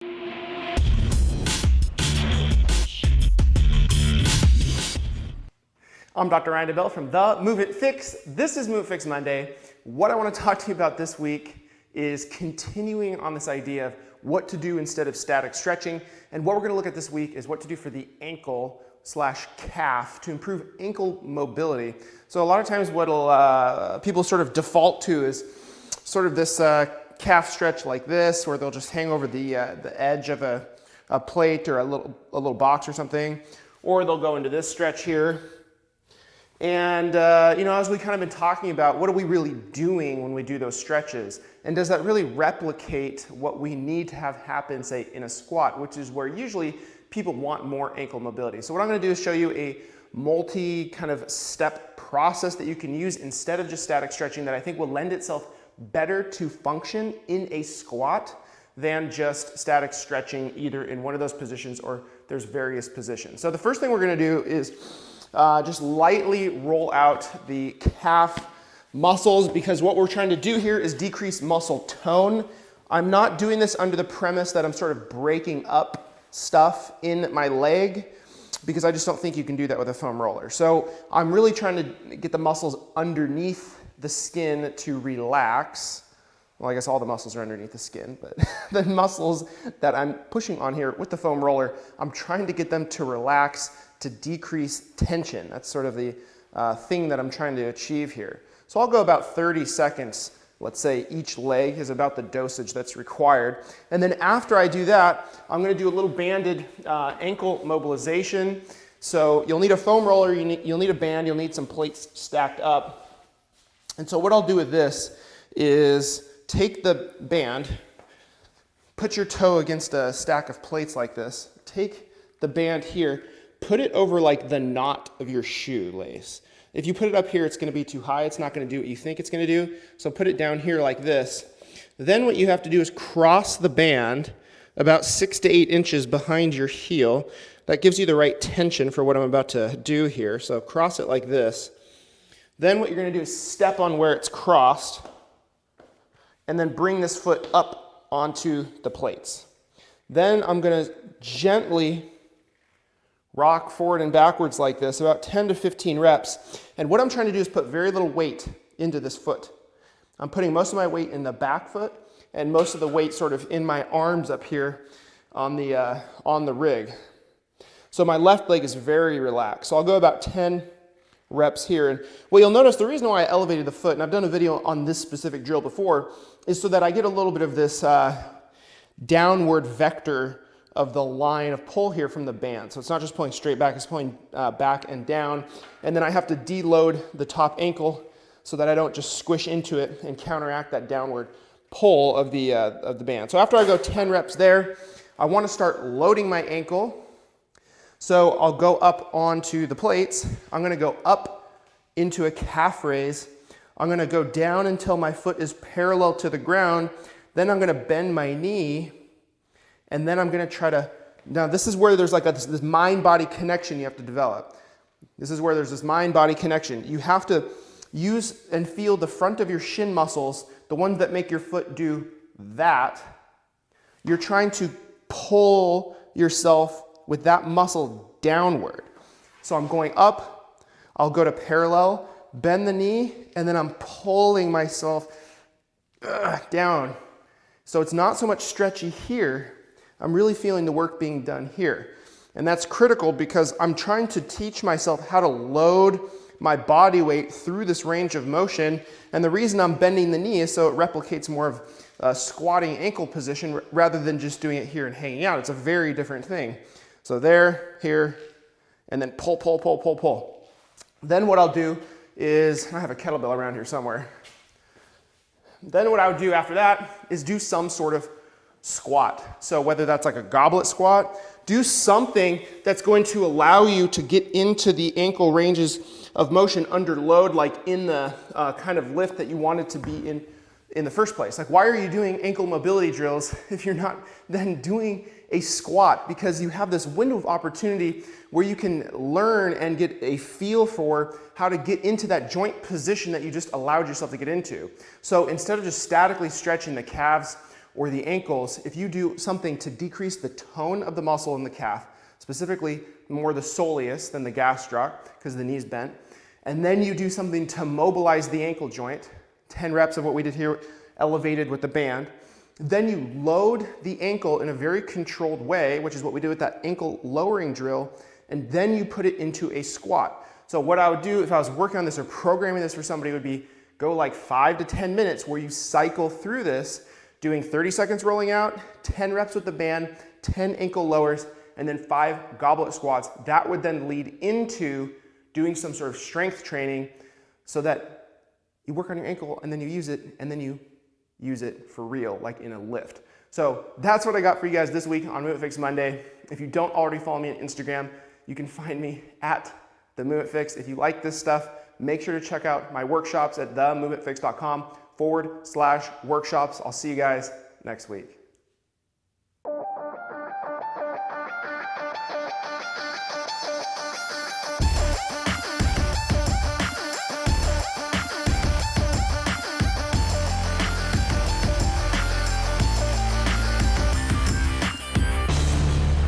I'm Dr. Ryan DeBell from The Movement Fix. This is Movement Fix Monday. What I want to talk to you about this week is continuing on this idea of what to do instead of static stretching. And what we're going to look at this week is what to do for the ankle / calf to improve ankle mobility. So a lot of times what people sort of default to is sort of this calf stretch like this, where they'll just hang over the edge of a plate or a little box or something. Or they'll go into this stretch here. And, as we kind of been talking about, what are we really doing when we do those stretches? And does that really replicate what we need to have happen, say, in a squat, which is where usually people want more ankle mobility. So what I'm going to do is show you a multi kind of step process that you can use instead of just static stretching that I think will lend itself better to function in a squat than just static stretching either in one of those positions or there's various positions. So the first thing we're going to do is just lightly roll out the calf muscles, because what we're trying to do here is decrease muscle tone. I'm not doing this under the premise that I'm sort of breaking up stuff in my leg, because I just don't think you can do that with a foam roller. So I'm really trying to get the muscles underneath the skin to relax. Well, I guess all the muscles are underneath the skin, but the muscles that I'm pushing on here with the foam roller, I'm trying to get them to relax, to decrease tension. That's sort of the thing that I'm trying to achieve here. So I'll go about 30 seconds. Let's say each leg is about the dosage that's required. And then after I do that, I'm going to do a little banded ankle mobilization. So you'll need a foam roller, you'll need a band, you'll need some plates stacked up. And so what I'll do with this is take the band, put your toe against a stack of plates like this, take the band here, put it over like the knot of your shoelace. If you put it up here, it's going to be too high. It's not going to do what you think it's going to do. So put it down here like this. Then what you have to do is cross the band about 6 to 8 inches behind your heel. That gives you the right tension for what I'm about to do here. So cross it like this. Then what you're going to do is step on where it's crossed and then bring this foot up onto the plates. Then I'm going to gently rock forward and backwards like this, about 10 to 15 reps. And what I'm trying to do is put very little weight into this foot. I'm putting most of my weight in the back foot and most of the weight sort of in my arms up here on the rig. So my left leg is very relaxed. So I'll go about 10 reps here. And what you'll notice, the reason why I elevated the foot, and I've done a video on this specific drill before, is so that I get a little bit of this downward vector of the line of pull here from the band. So it's not just pulling straight back, it's pulling back and down. And then I have to deload the top ankle so that I don't just squish into it and counteract that downward pull of the band. So after I go 10 reps there, I want to start loading my ankle. So I'll go up onto the plates. I'm going to go up into a calf raise. I'm going to go down until my foot is parallel to the ground. Then I'm going to bend my knee. And then I'm going to try to, now this is where there's like this mind-body connection you have to develop. This is where there's this mind-body connection. You have to use and feel the front of your shin muscles, the ones that make your foot do that. You're trying to pull yourself with that muscle downward. So I'm going up, I'll go to parallel, bend the knee, and then I'm pulling myself down. So it's not so much stretchy here. I'm really feeling the work being done here. And that's critical because I'm trying to teach myself how to load my body weight through this range of motion. And the reason I'm bending the knee is so it replicates more of a squatting ankle position rather than just doing it here and hanging out. It's a very different thing. So there, here, and then pull, pull, pull, pull, pull. Then what I'll do is, I have a kettlebell around here somewhere. Then what I would do after that is do some sort of squat. So whether that's like a goblet squat, do something that's going to allow you to get into the ankle ranges of motion under load, like in the kind of lift that you wanted to be in the first place. Like, why are you doing ankle mobility drills if you're not then doing a squat? Because you have this window of opportunity where you can learn and get a feel for how to get into that joint position that you just allowed yourself to get into. So instead of just statically stretching the calves or the ankles, if you do something to decrease the tone of the muscle in the calf, specifically more the soleus than the gastroc because the knee's bent, and then you do something to mobilize the ankle joint, 10 reps of what we did here, elevated with the band, then you load the ankle in a very controlled way, which is what we do with that ankle lowering drill, and then you put it into a squat. So what I would do if I was working on this or programming this for somebody would be go like 5 to 10 minutes where you cycle through this, doing 30 seconds rolling out, 10 reps with the band, 10 ankle lowers, and then 5 goblet squats. That would then lead into doing some sort of strength training so that you work on your ankle and then you use it and then you use it for real, like in a lift. So that's what I got for you guys this week on Movement Fix Monday. If you don't already follow me on Instagram, you can find me at The Movement Fix. If you like this stuff, make sure to check out my workshops at themovementfix.com/workshops. I'll see you guys next week.